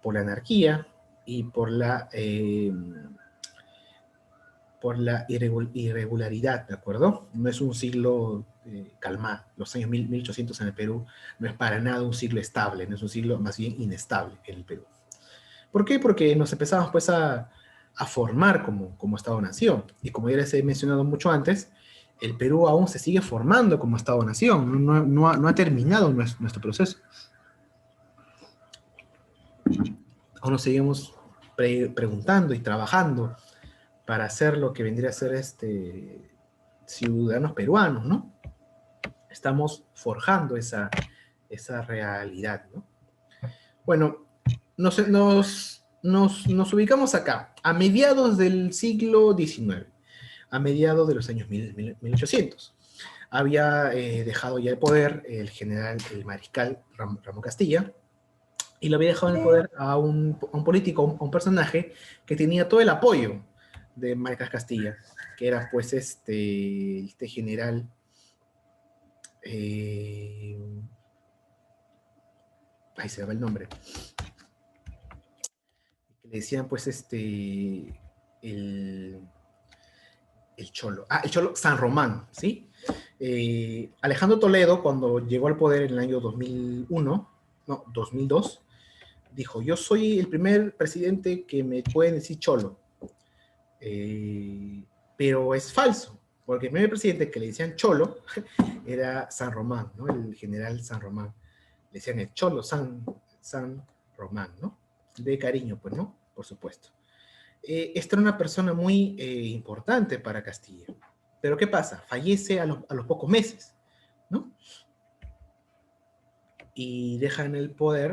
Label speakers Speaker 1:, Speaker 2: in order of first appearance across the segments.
Speaker 1: por la anarquía y por la irregularidad, ¿de acuerdo? No es un siglo calmado. Los años 1800 en el Perú no es para nada un siglo estable, no es un siglo más bien inestable en el Perú. ¿Por qué? Porque nos empezamos pues a formar como Estado-Nación. Y como ya les he mencionado mucho antes, el Perú aún se sigue formando como Estado-Nación, no ha terminado nuestro proceso. Aún nos seguimos preguntando y trabajando para hacer lo que vendría a ser ciudadanos peruanos, ¿no? Estamos forjando esa realidad, ¿no? Bueno, nos ubicamos acá, a mediados del siglo XIX, a mediados de los años 1800. Había dejado ya el poder el mariscal Ramón Castilla, y lo había dejado en el poder a un político, a un personaje que tenía todo el apoyo de Mariscal Castilla, que era pues este general ahí se va el nombre, que le decían pues el Cholo, el Cholo San Román, ¿sí? Alejandro Toledo, cuando llegó al poder en el año 2002, dijo, yo soy el primer presidente que me pueden decir Cholo. Pero es falso, porque el primer presidente que le decían Cholo era San Román, ¿no? El general San Román. Le decían el Cholo San Román, ¿no? De cariño, pues, ¿no? Por supuesto. Esta era una persona muy importante para Castilla. Pero ¿qué pasa? Fallece a los pocos meses, ¿no? Y deja en el poder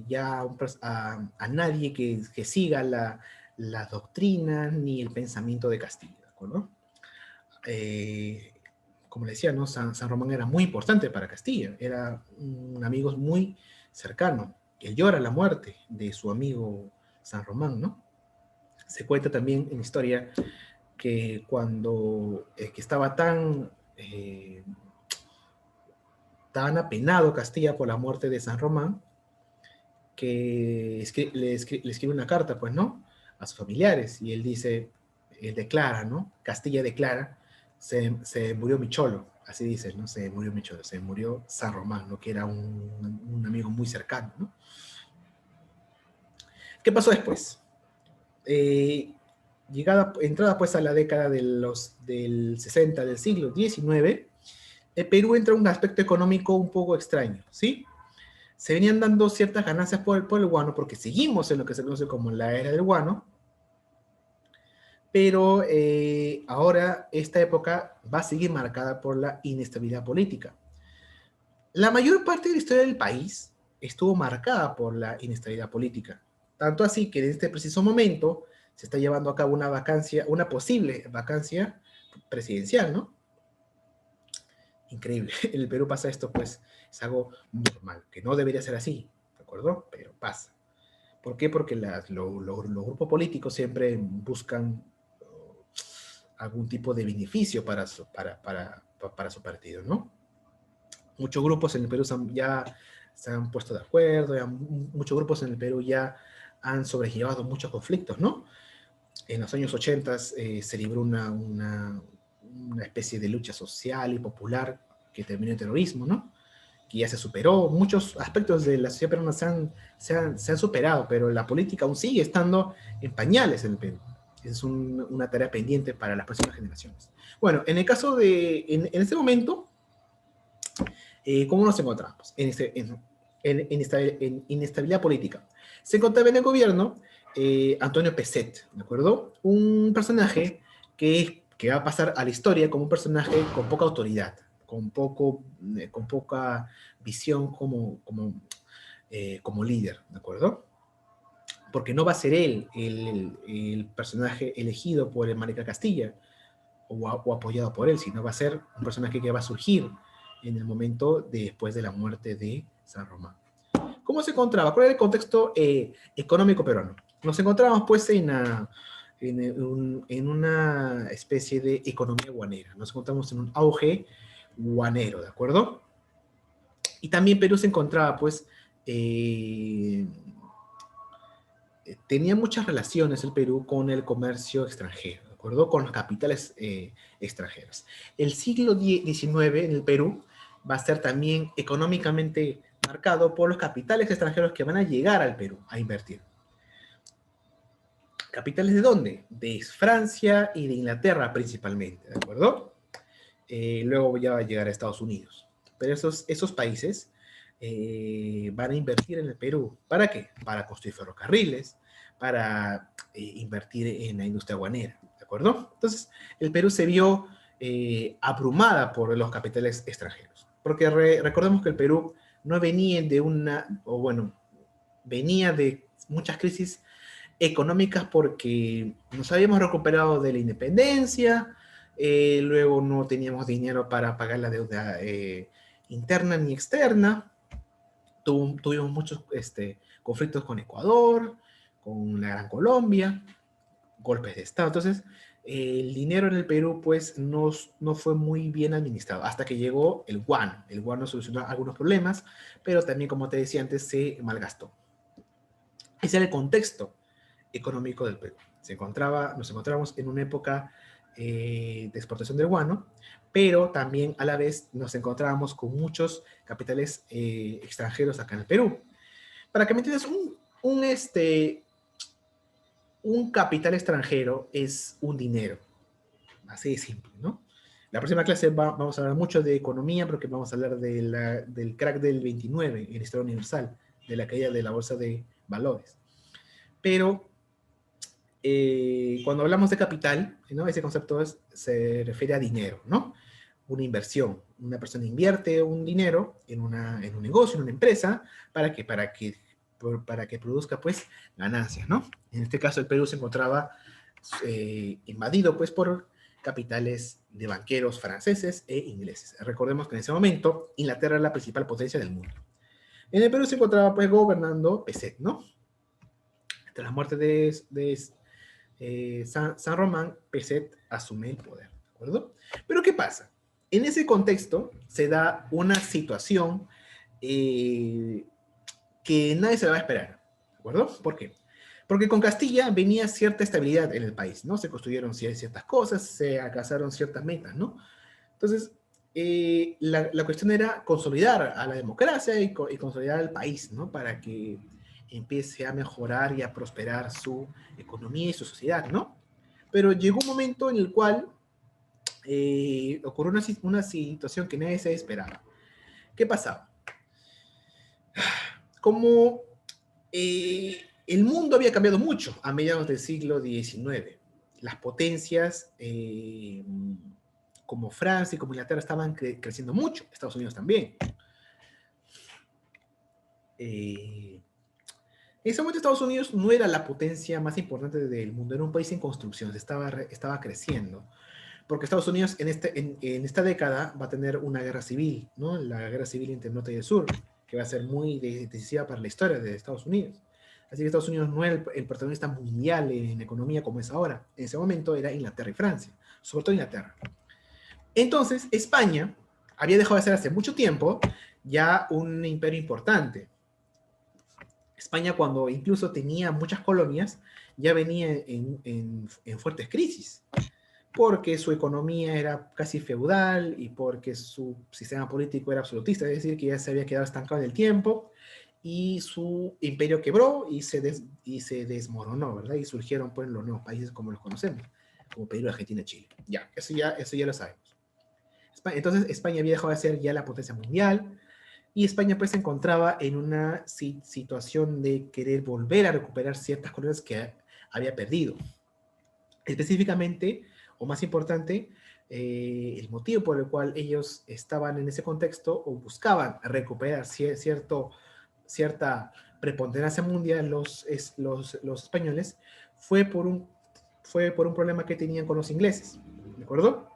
Speaker 1: ya a nadie que siga las doctrinas ni el pensamiento de Castilla, ¿de acuerdo? Como le decía, ¿no? San Román era muy importante para Castilla, era un amigo muy cercano. Él llora la muerte de su amigo San Román, ¿no? Se cuenta también en la historia que cuando que estaba tan apenado Castilla por la muerte de San Román, que le escribe una carta, pues, ¿no? A sus familiares, y él declara, ¿no? Castilla declara, se murió mi cholo, así dice, ¿no? Se murió mi cholo, se murió San Román, ¿no? Que era un amigo muy cercano, ¿no? ¿Qué pasó después? Entrada pues a la década del 60 del siglo XIX, el Perú entra en un aspecto económico un poco extraño, ¿sí? Se venían dando ciertas ganancias por el guano, porque seguimos en lo que se conoce como la era del guano, pero ahora esta época va a seguir marcada por la inestabilidad política. La mayor parte de la historia del país estuvo marcada por la inestabilidad política, tanto así que en este preciso momento se está llevando a cabo una posible vacancia presidencial, ¿no? Increíble. En el Perú pasa esto, pues es algo normal, que no debería ser así, ¿de acuerdo? Pero pasa. ¿Por qué? Porque los grupos políticos siempre buscan algún tipo de beneficio para su partido, ¿no? Muchos grupos en el Perú ya se han puesto de acuerdo, muchos grupos en el Perú ya han sobrellevado muchos conflictos, ¿no? En los años 80 se libró una especie de lucha social y popular que terminó en terrorismo, ¿no? Que ya se superó. Muchos aspectos de la sociedad peruana se han superado, pero la política aún sigue estando en pañales en el Perú. Es una tarea pendiente para las próximas generaciones. Bueno, en el caso en este momento, ¿cómo nos encontramos? En inestabilidad política. Se encontraba en el gobierno Antonio Peset, ¿de acuerdo? Un personaje que va a pasar a la historia como un personaje con poca autoridad, con poca visión como líder, ¿de acuerdo? Porque no va a ser él el personaje elegido por el Marica Castilla o apoyado por él, sino va a ser un personaje que va a surgir en el momento después de la muerte de San Román. ¿Cómo se encontraba? ¿Cuál era el contexto económico peruano? Nos encontrábamos pues en una especie de economía guanera. Nos encontramos en un auge guanero, ¿de acuerdo? Y también Perú se encontraba pues eh, tenía muchas relaciones el Perú con el comercio extranjero, ¿de acuerdo? Con los capitales extranjeros. El siglo XIX en el Perú va a ser también económicamente marcado por los capitales extranjeros que van a llegar al Perú a invertir. ¿Capitales de dónde? De Francia y de Inglaterra principalmente, ¿de acuerdo? Luego ya va a llegar a Estados Unidos. Pero esos países van a invertir en el Perú. ¿Para qué? Para construir ferrocarriles, para invertir en la industria aguanera, ¿de acuerdo? Entonces, el Perú se vio abrumada por los capitales extranjeros. Porque recordemos que el Perú no venía de una, o bueno, venía de muchas crisis económicas porque nos habíamos recuperado de la independencia, luego no teníamos dinero para pagar la deuda interna ni externa, tuvimos muchos conflictos con Ecuador, con la Gran Colombia, golpes de Estado. Entonces, el dinero en el Perú pues no fue muy bien administrado hasta que llegó el guano. El guano solucionó algunos problemas, pero también, como te decía antes, se malgastó. Ese era el contexto económico del Perú. Nos encontramos en una época de exportación del guano, pero también a la vez nos encontrábamos con muchos capitales extranjeros acá en el Perú. Para que me entiendas, un capital extranjero es un dinero, así de simple, ¿no? La próxima clase vamos a hablar mucho de economía, porque vamos a hablar del crack del 29 en la historia universal, de la caída de la bolsa de valores. Pero cuando hablamos de capital, ¿no? Ese concepto se refiere a dinero, ¿no? Una inversión. Una persona invierte un dinero en un negocio, en una empresa, para que produzca, pues, ganancias, ¿no? En este caso, el Perú se encontraba invadido, pues, por capitales de banqueros franceses e ingleses. Recordemos que en ese momento, Inglaterra era la principal potencia del mundo. En el Perú se encontraba, pues, gobernando Peset, ¿no? Tras la muerte de San Román, Peset asume el poder, ¿de acuerdo? Pero ¿qué pasa? En ese contexto se da una situación eh, que nadie se la va a esperar, ¿de acuerdo? ¿Por qué? Porque con Castilla venía cierta estabilidad en el país, ¿no? Se construyeron ciertas cosas, se alcanzaron ciertas metas, ¿no? Entonces, la cuestión era consolidar a la democracia y consolidar al país, ¿no? Para que empiece a mejorar y a prosperar su economía y su sociedad, ¿no? Pero llegó un momento en el cual ocurrió una situación que nadie se esperaba. ¿Qué pasaba? Como el mundo había cambiado mucho a mediados del siglo XIX, las potencias como Francia y como Inglaterra estaban creciendo mucho, Estados Unidos también. En ese momento Estados Unidos no era la potencia más importante del mundo, era un país en construcción, estaba creciendo. Porque Estados Unidos en esta década va a tener una guerra civil, ¿no? La guerra civil entre el norte y el sur, que va a ser muy decisiva para la historia de Estados Unidos. Así que Estados Unidos no era el protagonista mundial en economía como es ahora. En ese momento era Inglaterra y Francia, sobre todo Inglaterra. Entonces, España había dejado de ser hace mucho tiempo ya un imperio importante. España, cuando incluso tenía muchas colonias, ya venía en fuertes crisis, porque su economía era casi feudal y porque su sistema político era absolutista, es decir, que ya se había quedado estancado en el tiempo y su imperio quebró y se desmoronó, ¿verdad? Y surgieron pues los nuevos países como los conocemos, como Perú, Argentina, Chile. Ya, eso ya lo sabemos. Entonces España había dejado de ser ya la potencia mundial y España pues se encontraba en una situación de querer volver a recuperar ciertas cosas que había perdido. Específicamente, o más importante, el motivo por el cual ellos estaban en ese contexto o buscaban recuperar cierta preponderancia mundial los españoles fue por un problema que tenían con los ingleses, ¿de acuerdo?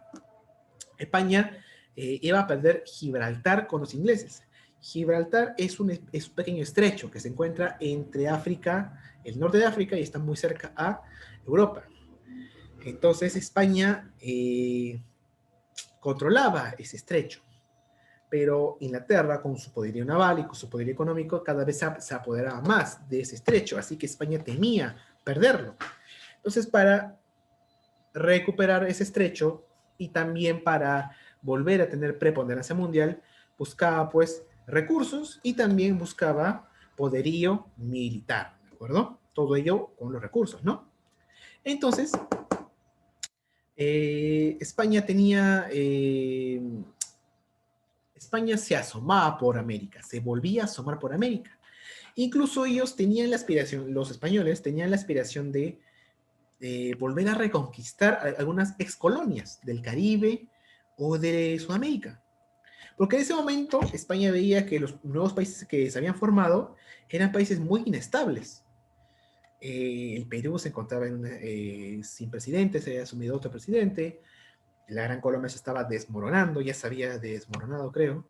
Speaker 1: España iba a perder Gibraltar con los ingleses. Gibraltar es un pequeño estrecho que se encuentra entre África, el norte de África, y está muy cerca a Europa. Entonces España controlaba ese estrecho. Pero Inglaterra, con su poderío naval y con su poderío económico, cada vez se apoderaba más de ese estrecho, así que España temía perderlo. Entonces, para recuperar ese estrecho y también para volver a tener preponderancia mundial, buscaba pues recursos y también buscaba poderío militar, ¿de acuerdo? Todo ello con los recursos, ¿no? Entonces, España tenía, España se asomaba por América, se volvía a asomar por América. Incluso ellos tenían la aspiración, los españoles tenían la aspiración de volver a reconquistar algunas excolonias del Caribe o de Sudamérica. Porque en ese momento España veía que los nuevos países que se habían formado eran países muy inestables. El Perú se encontraba sin presidente, se había asumido otro presidente, la Gran Colombia se estaba desmoronando, ya se había desmoronado, creo,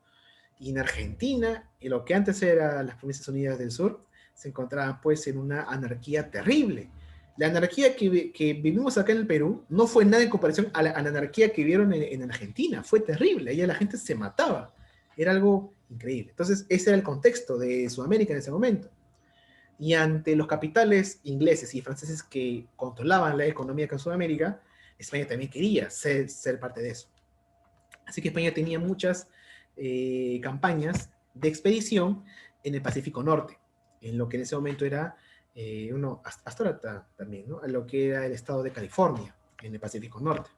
Speaker 1: y en Argentina, en lo que antes era las Provincias Unidas del Sur, se encontraban pues en una anarquía terrible. La anarquía que vivimos acá en el Perú no fue nada en comparación a la anarquía que vieron en Argentina, fue terrible, allá la gente se mataba, era algo increíble. Entonces ese era el contexto de Sudamérica en ese momento. Y ante los capitales ingleses y franceses que controlaban la economía acá en Sudamérica, España también quería ser parte de eso. Así que España tenía muchas campañas de expedición en el Pacífico Norte, en lo que en ese momento era, hasta ahora también, ¿no? En lo que era el estado de California, en el Pacífico Norte.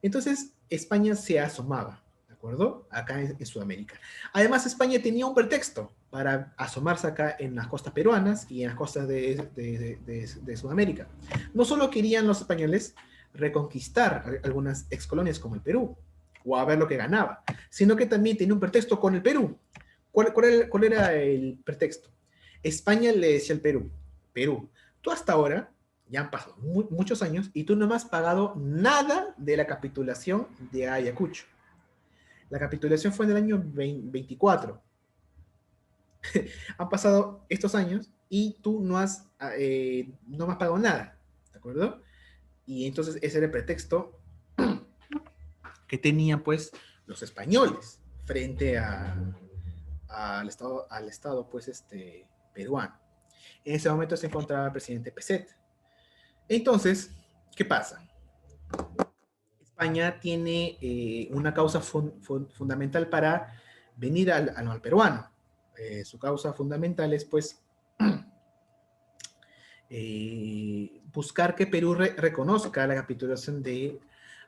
Speaker 1: Entonces, España se asomaba, ¿de acuerdo? Acá en Sudamérica. Además, España tenía un pretexto para asomarse acá en las costas peruanas y en las costas de Sudamérica. No solo querían los españoles reconquistar algunas excolonias como el Perú, o a ver lo que ganaba, sino que también tenía un pretexto con el Perú. ¿Cuál era el pretexto? España le decía al Perú, Perú, tú hasta ahora ya han pasado muchos años y tú no me has pagado nada de la capitulación de Ayacucho. La capitulación fue en el año 24. Han pasado estos años y tú no me has pagado nada, ¿de acuerdo? Y entonces ese era el pretexto que tenían pues los españoles frente al estado pues peruano. En ese momento se encontraba el presidente Peset. Entonces, ¿qué pasa? España tiene una causa fundamental para venir al peruano. Su causa fundamental es, pues, buscar que Perú reconozca la capitulación de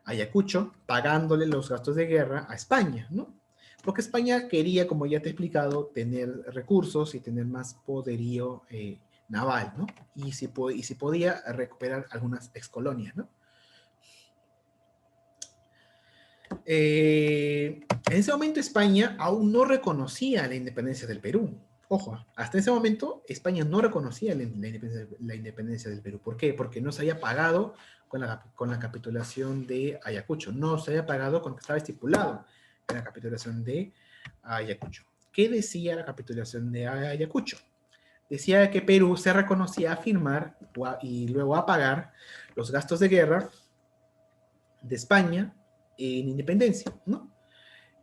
Speaker 1: Ayacucho, pagándole los gastos de guerra a España, ¿no? Porque España quería, como ya te he explicado, tener recursos y tener más poderío naval, ¿no? Y si podía recuperar algunas excolonias, ¿no? En ese momento España aún no reconocía la independencia del Perú. Ojo, hasta ese momento España no reconocía la independencia del Perú. ¿Por qué? Porque no se había pagado con la capitulación de Ayacucho. No se había pagado con lo que estaba estipulado en la capitulación de Ayacucho. ¿Qué decía la capitulación de Ayacucho? Decía que Perú se reconocía a firmar y luego a pagar los gastos de guerra de España en independencia, ¿no?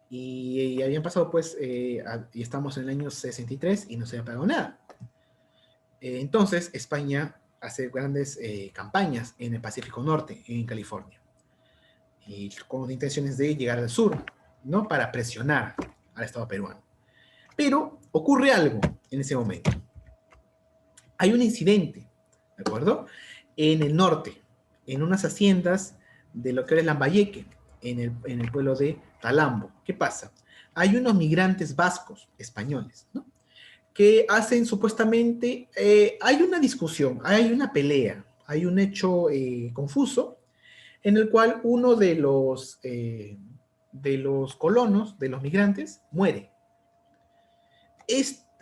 Speaker 1: Y habían pasado, pues, y estamos en el año 63 y no se había pagado nada. Entonces, España hace grandes campañas en el Pacífico Norte, en California, y con intenciones de llegar al sur, ¿no? Para presionar al Estado peruano. Pero ocurre algo en ese momento. Hay un incidente, ¿de acuerdo? En el norte, en unas haciendas de lo que era Lambayeque, en el pueblo de Talambo. ¿Qué pasa? Hay unos migrantes vascos, españoles, ¿no? Que hacen supuestamente, hay una discusión, hay una pelea, hay un hecho confuso en el cual uno de los colonos, de los migrantes, muere.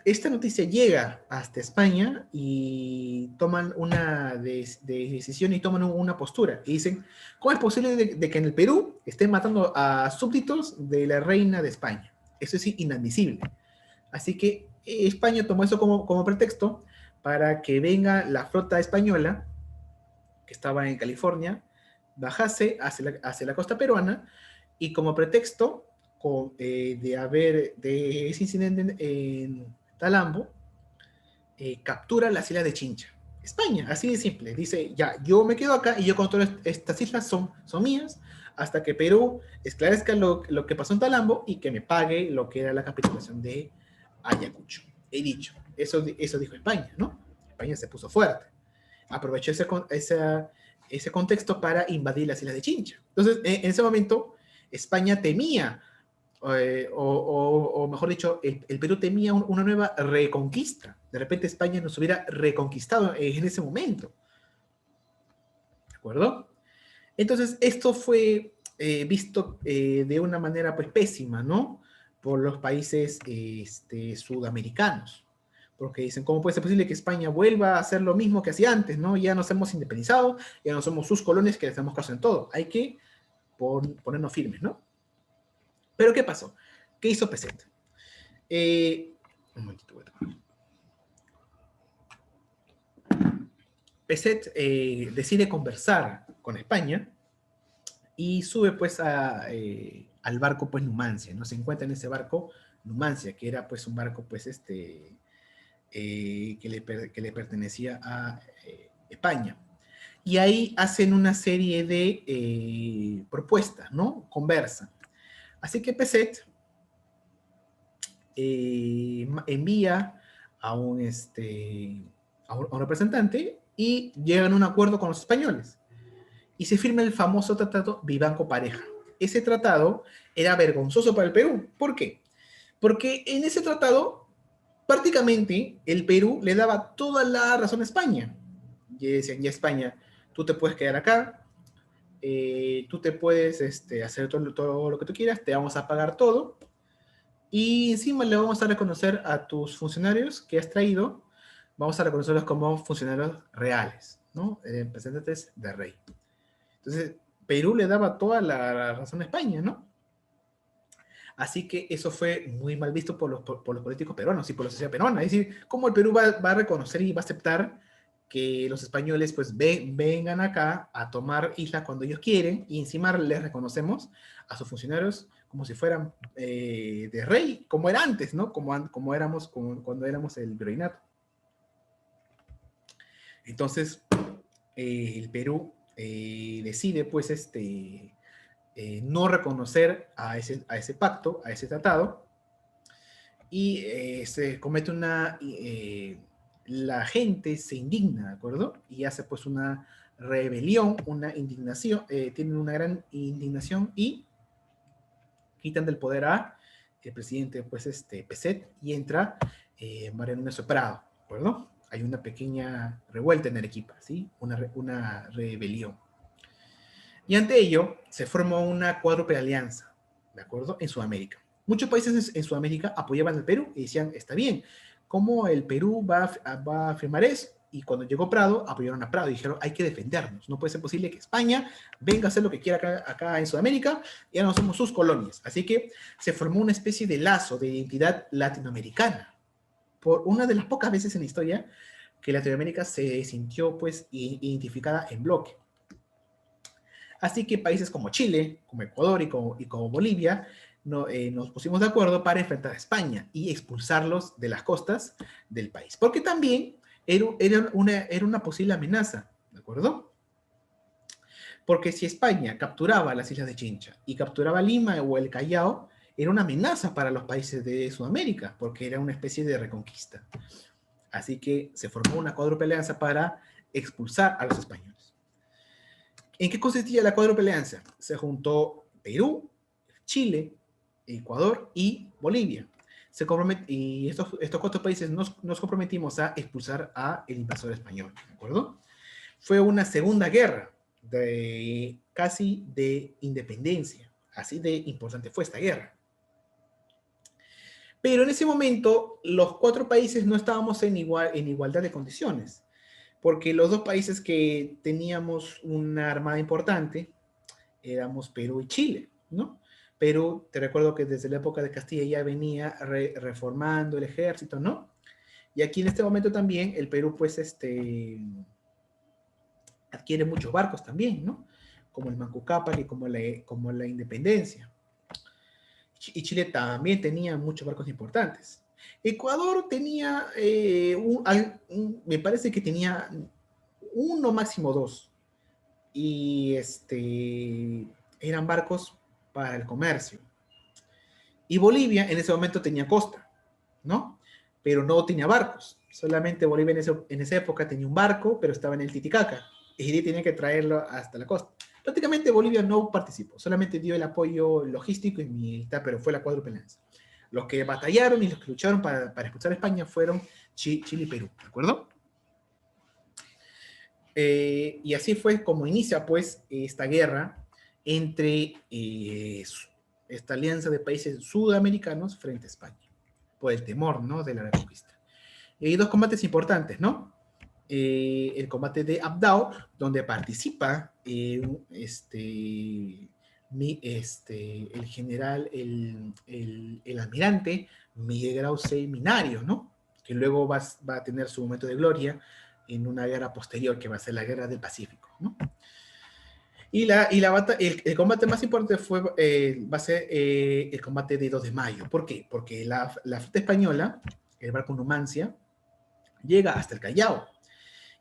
Speaker 1: Esta noticia llega hasta España y toman una decisión y toman una postura. Y dicen, ¿cómo es posible de que en el Perú estén matando a súbditos de la reina de España? Eso es inadmisible. Así que España tomó eso como pretexto para que venga la flota española, que estaba en California, bajase hacia la costa peruana y como pretexto de ese incidente en Talambo, captura las islas de Chincha. España, así de simple. Dice, ya, yo me quedo acá y yo controlo estas islas, son mías, hasta que Perú esclarezca lo que pasó en Talambo y que me pague lo que era la capitulación de Ayacucho. He dicho, eso dijo España, ¿no? España se puso fuerte. Aprovechó ese contexto para invadir las islas de Chincha. Entonces, en ese momento, España temía o mejor dicho, el Perú temía una nueva reconquista. De repente España nos hubiera reconquistado en ese momento. ¿De acuerdo? Entonces, esto fue visto de una manera pues pésima, ¿no? Por los países sudamericanos. Porque dicen, ¿cómo puede ser posible que España vuelva a hacer lo mismo que hacía antes, ¿no? Ya nos hemos independizado, ya no somos sus colonias que les damos caso en todo. Hay que ponernos firmes, ¿no? Pero ¿qué pasó? ¿Qué hizo Peset? Un momentito, voy a tomar. Peset decide conversar con España y sube pues al barco pues Numancia, ¿no? Se encuentra en ese barco Numancia, que era pues un barco pues que le pertenecía a España. Y ahí hacen una serie de propuestas, ¿no? Conversan. Así que Peset envía a un representante y llegan a un acuerdo con los españoles. Y se firma el famoso tratado Vivanco-Pareja. Ese tratado era vergonzoso para el Perú. ¿Por qué? Porque en ese tratado prácticamente el Perú le daba toda la razón a España. Y decían, ya España, tú te puedes quedar acá, tú te puedes hacer todo lo que tú quieras, te vamos a pagar todo, y encima le vamos a reconocer a tus funcionarios que has traído, vamos a reconocerlos como funcionarios reales, ¿no? Representantes de rey. Entonces, Perú le daba toda la razón a España, ¿no? Así que eso fue muy mal visto por los políticos peruanos y por la sociedad peruana. Es decir, ¿cómo el Perú va a reconocer y va a aceptar que los españoles pues vengan acá a tomar islas cuando ellos quieren y encima les reconocemos a sus funcionarios como si fueran de rey, como era antes, ¿no? Como éramos cuando éramos el virreinato. Entonces, el Perú decide pues no reconocer a ese pacto, a ese tratado, y se comete la gente se indigna, ¿de acuerdo? Y hace pues una rebelión, una indignación, tienen una gran indignación y quitan del poder a el presidente, pues Peset, y entra Mariano Mesa Prado, ¿de acuerdo? Hay una pequeña revuelta en Arequipa, ¿sí? Una rebelión. Y ante ello se formó una cuádruple alianza, ¿de acuerdo? En Sudamérica. Muchos países en Sudamérica apoyaban al Perú y decían, está bien, ¿cómo el Perú va a firmar eso? Y cuando llegó Prado, apoyaron a Prado y dijeron, hay que defendernos. No puede ser posible que España venga a hacer lo que quiera acá en Sudamérica, ya no somos sus colonias. Así que se formó una especie de lazo de identidad latinoamericana. Por una de las pocas veces en la historia que Latinoamérica se sintió pues identificada en bloque. Así que países como Chile, como Ecuador y como Bolivia nos pusimos de acuerdo para enfrentar a España y expulsarlos de las costas del país. Porque también era una posible amenaza, ¿de acuerdo? Porque si España capturaba las islas de Chincha y capturaba Lima o el Callao, era una amenaza para los países de Sudamérica, porque era una especie de reconquista. Así que se formó una cuádruple alianza para expulsar a los españoles. ¿En qué consistía la cuádruple alianza? Se juntó Perú, Chile, Ecuador y Bolivia. Y estos cuatro países nos comprometimos a expulsar al invasor español, ¿de acuerdo? Fue una segunda guerra casi de independencia. Así de importante fue esta guerra. Pero en ese momento los cuatro países no estábamos en igualdad de condiciones, porque los dos países que teníamos una armada importante éramos Perú y Chile, ¿no? Perú, te recuerdo que desde la época de Castilla ya venía reformando el ejército, ¿no? Y aquí en este momento también el Perú, pues, adquiere muchos barcos también, ¿no? Como el Mancucapa y como la Independencia. y Chile también tenía muchos barcos importantes. Ecuador tenía, me parece que tenía uno, máximo dos, y eran barcos para el comercio. Y Bolivia en ese momento tenía costa, ¿no? Pero no tenía barcos. Solamente Bolivia en esa época tenía un barco, pero estaba en el Titicaca. Y tenía que traerlo hasta la costa. Prácticamente Bolivia no participó, solamente dio el apoyo logístico y militar, pero fue la cuádruple alianza. Los que batallaron y los que lucharon para expulsar a España fueron Chile y Perú, ¿de acuerdo? Y así fue como inicia pues esta guerra entre esta alianza de países sudamericanos frente a España, por el temor, ¿no?, de la reconquista. Y hay dos combates importantes, ¿no? El combate de Abdao, donde participa el general, el almirante Miguel Grauce Minario, ¿no? Que luego va a tener su momento de gloria en una guerra posterior, que va a ser la Guerra del Pacífico, ¿no? El combate más importante va a ser el combate de 2 de mayo. ¿Por qué? Porque la flota española, el barco Numancia, llega hasta el Callao.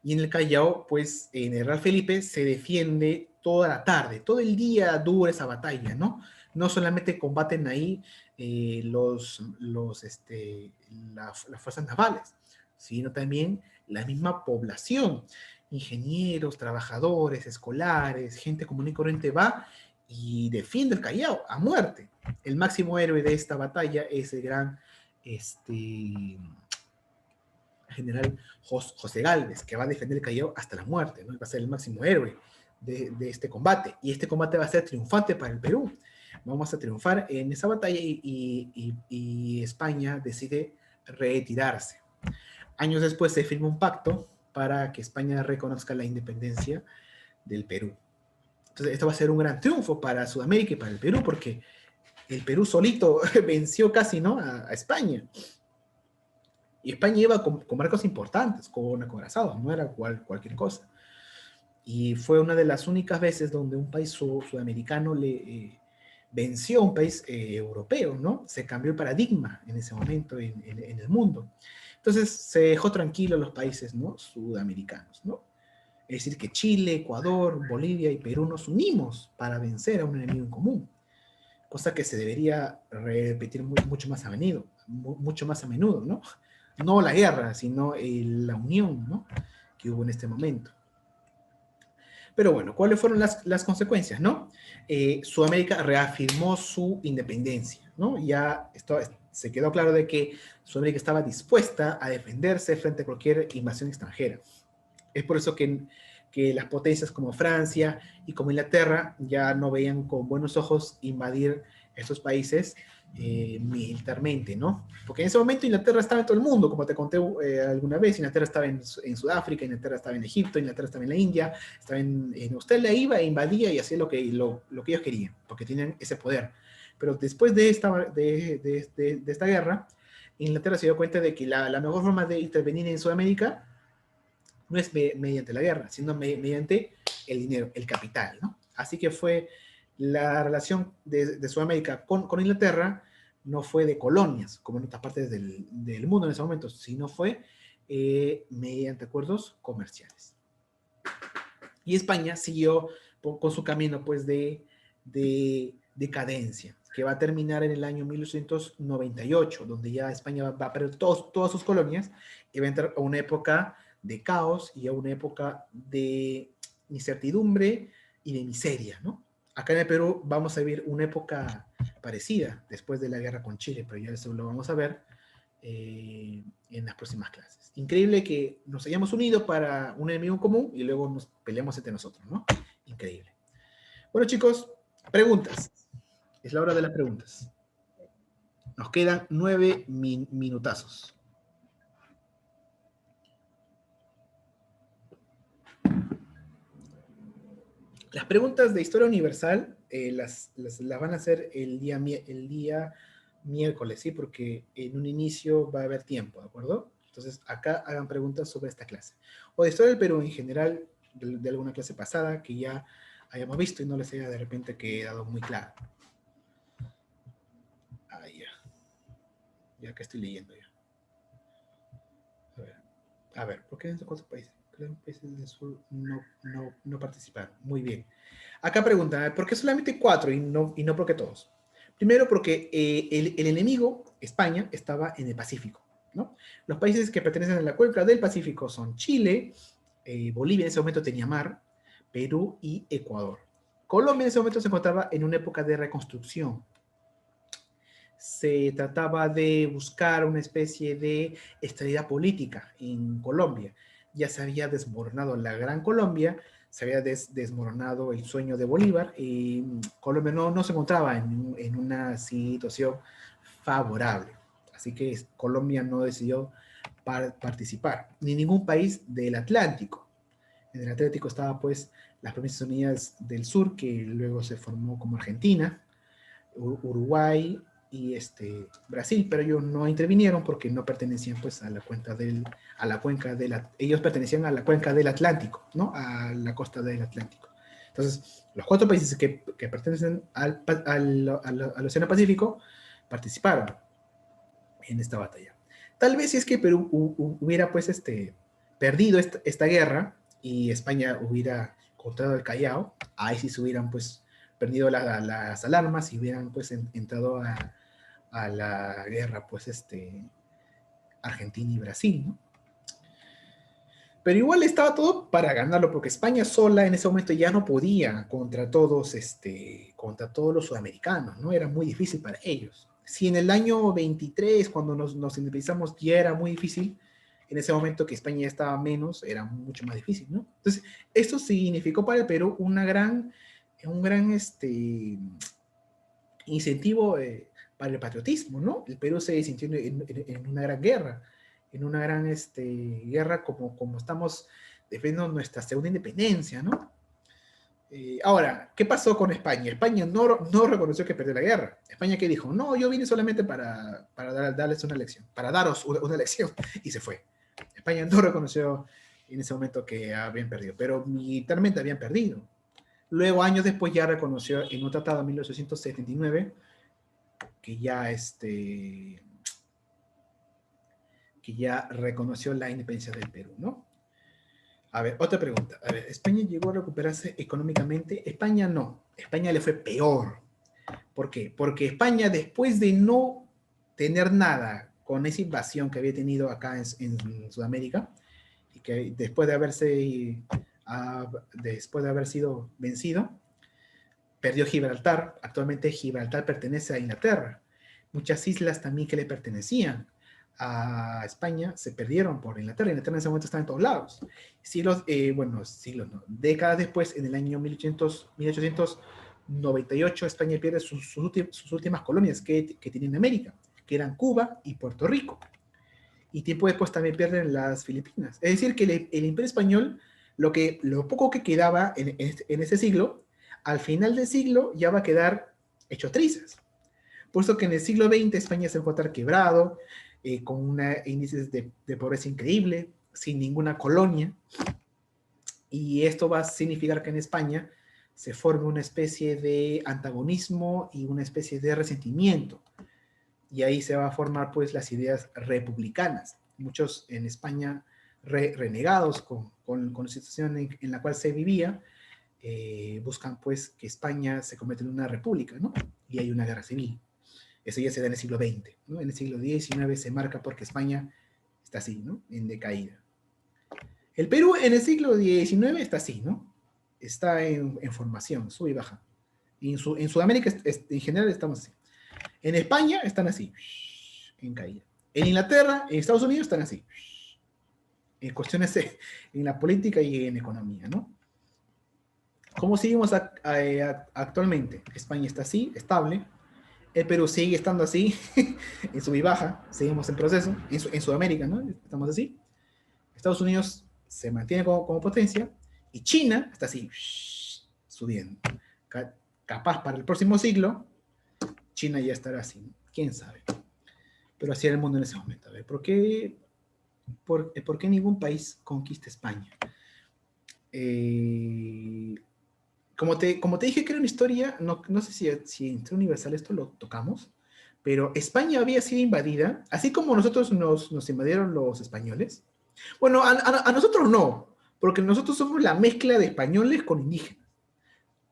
Speaker 1: Y en el Callao, pues, en el Real Felipe se defiende toda la tarde, todo el día dura esa batalla, ¿no? No solamente combaten ahí las fuerzas navales, sino también la misma población, ingenieros, trabajadores, escolares, gente común y corriente va y defiende el Callao a muerte. El máximo héroe de esta batalla es el gran general José Gálvez, que va a defender el Callao hasta la muerte, ¿no? Va a ser el máximo héroe de este combate. Y este combate va a ser triunfante para el Perú. Vamos a triunfar en esa batalla y España decide retirarse. Años después se firma un pacto para que España reconozca la independencia del Perú. Entonces, esto va a ser un gran triunfo para Sudamérica y para el Perú, porque el Perú solito venció casi, ¿no?, a España. Y España iba con barcos importantes, con acorazados, no era cualquier cosa. Y fue una de las únicas veces donde un país sudamericano venció a un país europeo, ¿no? Se cambió el paradigma en ese momento en el mundo. Entonces se dejó tranquilo a los países, ¿no?, sudamericanos, ¿no? Es decir, que Chile, Ecuador, Bolivia y Perú nos unimos para vencer a un enemigo en común, cosa que se debería repetir mucho más a menudo, ¿no? No la guerra, sino la unión, ¿no?, que hubo en este momento. Pero bueno, ¿cuáles fueron las consecuencias, no? Sudamérica reafirmó su independencia, ¿no? Ya se quedó claro de que Sudamérica estaba dispuesta a defenderse frente a cualquier invasión extranjera. Es por eso que las potencias como Francia y como Inglaterra ya no veían con buenos ojos invadir estos países militarmente, ¿no? Porque en ese momento Inglaterra estaba en todo el mundo, como te conté alguna vez. Inglaterra estaba en Sudáfrica, Inglaterra estaba en Egipto, Inglaterra estaba en la India, estaba en Australia, iba e invadía y hacía lo que ellos querían, porque tenían ese poder. Pero después de esta guerra, Inglaterra se dio cuenta de que la mejor forma de intervenir en Sudamérica no es mediante la guerra, sino mediante el dinero, el capital, ¿no? Así que fue la relación de Sudamérica con Inglaterra, no fue de colonias, como en otras partes del mundo en ese momento, sino fue mediante acuerdos comerciales. Y España siguió con su camino, pues, de decadencia, que va a terminar en el año 1898, donde ya España va a perder todas sus colonias y va a entrar a una época de caos y a una época de incertidumbre y de miseria, ¿no? Acá en el Perú vamos a vivir una época parecida después de la guerra con Chile, pero ya eso lo vamos a ver en las próximas clases. Increíble que nos hayamos unido para un enemigo común y luego nos peleamos entre nosotros, ¿no? Increíble. Bueno, chicos, preguntas. Es la hora de las preguntas. Nos quedan 9 minutazos. Las preguntas de historia universal las van a hacer el día miércoles, ¿sí? Porque en un inicio va a haber tiempo, ¿de acuerdo? Entonces, acá hagan preguntas sobre esta clase. O de historia del Perú en general, de alguna clase pasada que ya hayamos visto y no les haya de repente quedado muy claro. Ya que estoy leyendo ya. A ver, ¿por qué en esos 4 países? Los países del sur no participaron. Muy bien. Acá pregunta, ¿por qué solamente 4 y no por qué todos? Primero porque el enemigo, España, estaba en el Pacífico, ¿no? Los países que pertenecen a la cuenca del Pacífico son Chile, Bolivia en ese momento tenía mar, Perú y Ecuador. Colombia en ese momento se encontraba en una época de reconstrucción. Se trataba de buscar una especie de estabilidad política en Colombia. Ya se había desmoronado la Gran Colombia, se había desmoronado el sueño de Bolívar y Colombia no se encontraba en una situación favorable. Así que Colombia no decidió participar, ni ningún país del Atlántico. En el Atlántico estaba pues las Provincias Unidas del Sur, que luego se formó como Argentina, Uruguay y Brasil, pero ellos no intervinieron porque no pertenecían pues a la cuenca ellos pertenecían a la cuenca del Atlántico, ¿no? A la costa del Atlántico. Entonces, los 4 países que pertenecen al Océano Pacífico participaron en esta batalla. Tal vez si es que Perú hubiera pues perdido esta guerra y España hubiera encontrado el Callao, ahí sí se hubieran pues perdido las alarmas y hubieran pues entrado a la guerra pues Argentina y Brasil, ¿no? Pero igual estaba todo para ganarlo, porque España sola en ese momento ya no podía contra todos los sudamericanos, ¿no? Era muy difícil para ellos. Si en el año 23, cuando nos independizamos, ya era muy difícil, en ese momento que España ya estaba menos, era mucho más difícil, ¿no? Entonces, esto significó para el Perú un gran incentivo para el patriotismo, ¿no? El Perú se sintió en una gran guerra, en una gran guerra como estamos defendiendo nuestra segunda independencia, ¿no? Ahora, ¿qué pasó con España? España no reconoció que perdió la guerra. España que dijo, no, yo vine solamente para darles una lección, para daros una lección, y se fue. España no reconoció en ese momento que habían perdido, pero militarmente habían perdido. Luego, años después, ya reconoció en un tratado en 1879 que ya reconoció la independencia del Perú, ¿no? A ver, otra pregunta. A ver, ¿España llegó a recuperarse económicamente? España no. España le fue peor. ¿Por qué? Porque España, después de no tener nada con esa invasión que había tenido acá en Sudamérica, y que después de haber sido vencido, perdió Gibraltar. Actualmente Gibraltar pertenece a Inglaterra. Muchas islas también que le pertenecían a España se perdieron por Inglaterra. Inglaterra en ese momento estaba en todos lados. Siglos no, décadas después, en el año 1898, España pierde sus últimas colonias que tenía en América, que eran Cuba y Puerto Rico. Y tiempo después también pierden las Filipinas. Es decir, que el Imperio Español, lo poco que quedaba en ese siglo, al final del siglo ya va a quedar hecho trizas. Por eso que en el siglo XX España se va a encontrar quebrado, con índices de pobreza increíble, sin ninguna colonia. Y esto va a significar que en España se forme una especie de antagonismo y una especie de resentimiento. Y ahí se va a formar pues las ideas republicanas. Muchos en España renegados con la situación en la cual se vivía, buscan pues que España se convierta en una república, ¿no? Y hay una guerra civil. Eso ya se da en el siglo XX, ¿no? En el siglo XIX se marca porque España está así, ¿no? En decaída. El Perú en el siglo XIX está así, ¿no? Está en formación, sube y baja. Y en Sudamérica en general estamos así. En España están así, en caída. En Inglaterra, en Estados Unidos están así. En cuestiones en la política y en economía, ¿no? ¿Cómo seguimos actualmente? España está así, estable. El Perú sigue estando así, en sub y baja. Seguimos en proceso. En Sudamérica, ¿no? Estamos así. Estados Unidos se mantiene como potencia. Y China está así, subiendo. Capaz para el próximo siglo, China ya estará así. ¿Quién sabe? Pero así era el mundo en ese momento. A ver, ¿por qué ningún país conquista España? Eh, como te dije que era una historia, no sé si en Universal esto lo tocamos, pero España había sido invadida, así como nosotros nos invadieron los españoles. Bueno, a nosotros no, porque nosotros somos la mezcla de españoles con indígenas.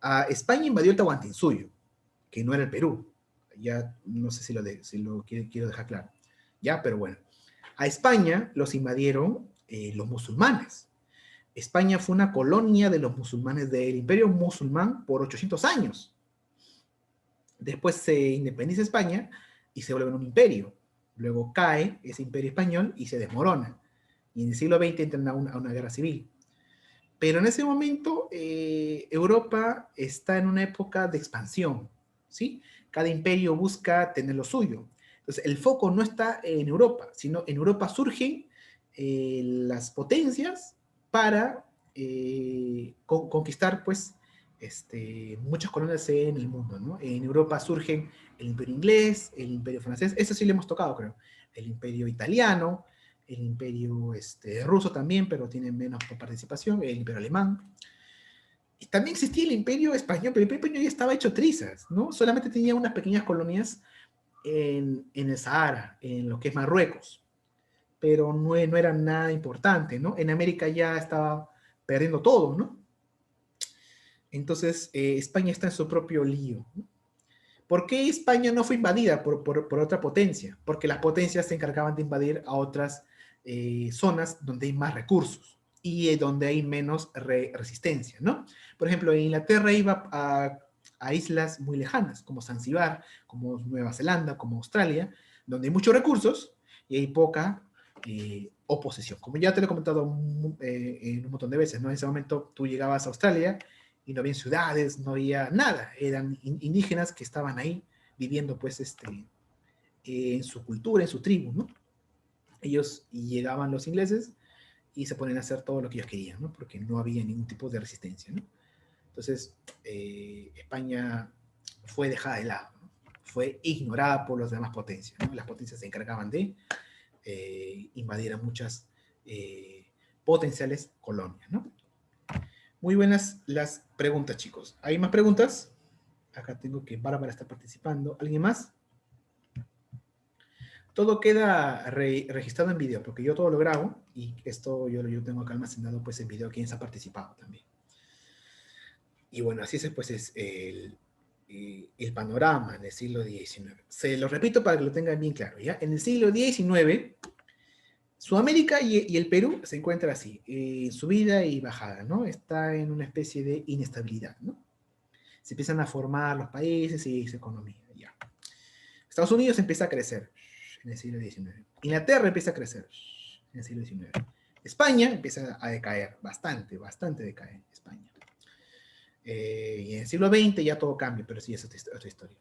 Speaker 1: A España invadió el Tahuantinsuyo, que no era el Perú. Ya no sé si lo quiero dejar claro. Ya, pero bueno. A España los invadieron los musulmanes. España fue una colonia de los musulmanes del Imperio Musulmán por 800 años. Después se independiza España y se vuelve un imperio. Luego cae ese imperio español y se desmorona. Y en el siglo XX entran a una guerra civil. Pero en ese momento Europa está en una época de expansión, ¿sí? Cada imperio busca tener lo suyo. Entonces el foco no está en Europa, sino en Europa surgen las potencias para conquistar, pues, muchas colonias en el mundo, ¿no? En Europa surgen el imperio inglés, el imperio francés, eso sí le hemos tocado, creo, el imperio italiano, el imperio ruso también, pero tiene menos participación, el imperio alemán. Y también existía el imperio español, pero el imperio español ya estaba hecho trizas, ¿no? Solamente tenía unas pequeñas colonias en el Sahara, en lo que es Marruecos, pero no era nada importante, ¿no? En América ya estaba perdiendo todo, ¿no? Entonces, España está en su propio lío, ¿no? ¿Por qué España no fue invadida por otra potencia? Porque las potencias se encargaban de invadir a otras zonas donde hay más recursos y donde hay menos resistencia, ¿no? Por ejemplo, Inglaterra iba a islas muy lejanas, como Zanzíbar, como Nueva Zelanda, como Australia, donde hay muchos recursos y hay poca oposición. Como ya te lo he comentado en un montón de veces, ¿no? En ese momento tú llegabas a Australia y no había ciudades, no había nada, eran indígenas que estaban ahí viviendo pues en su cultura, en su tribu, ¿no? Ellos llegaban los ingleses y se ponen a hacer todo lo que ellos querían, ¿no? Porque no había ningún tipo de resistencia, ¿no? Entonces, España fue dejada de lado, ¿no? Fue ignorada por las demás potencias, ¿no? Las potencias se encargaban de invadir a muchas potenciales colonias, ¿no? Muy buenas las preguntas, chicos. ¿Hay más preguntas? Acá tengo que Bárbara está participando. ¿Alguien más? Todo queda registrado en video, porque yo todo lo grabo y esto yo tengo acá almacenado pues en video quién ha participado también. Y bueno, así pues es el panorama en el siglo XIX. Se lo repito para que lo tengan bien claro, ¿ya? En el siglo XIX, Sudamérica y el Perú se encuentran así, subida y bajada, ¿no? Está en una especie de inestabilidad, ¿no? Se empiezan a formar los países y su economía, ya. Estados Unidos empieza a crecer en el siglo XIX. Inglaterra empieza a crecer en el siglo XIX. España empieza a decaer, bastante decae España. Y en el siglo XX ya todo cambia, pero sí, es otra historia.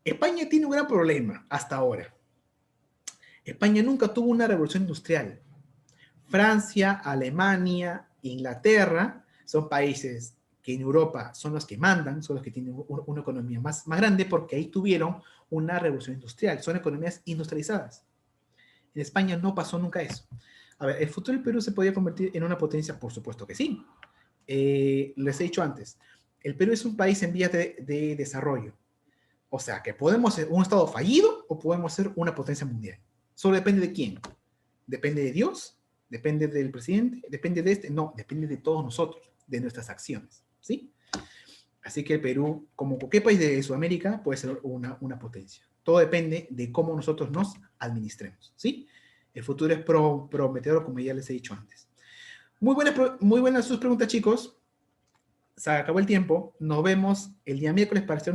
Speaker 1: España tiene un gran problema hasta ahora. España nunca tuvo una revolución industrial. Francia, Alemania, Inglaterra son países que en Europa son los que mandan, son los que tienen una economía más grande porque ahí tuvieron una revolución industrial, son economías industrializadas. En España no pasó nunca eso. A ver, ¿el futuro del Perú se podía convertir en una potencia? Por supuesto que sí. Les he dicho antes, el Perú es un país en vías de desarrollo. O sea, que podemos ser un estado fallido o podemos ser una potencia mundial. Solo depende de quién. Depende de Dios, depende del presidente, depende de no, depende de todos nosotros, de nuestras acciones, ¿sí? Así que el Perú, como cualquier país de Sudamérica, puede ser una potencia. Todo depende de cómo nosotros nos administremos, ¿sí? El futuro es prometedor, como ya les he dicho antes. Muy buenas sus preguntas, chicos. Se acabó el tiempo. Nos vemos el día miércoles para hacer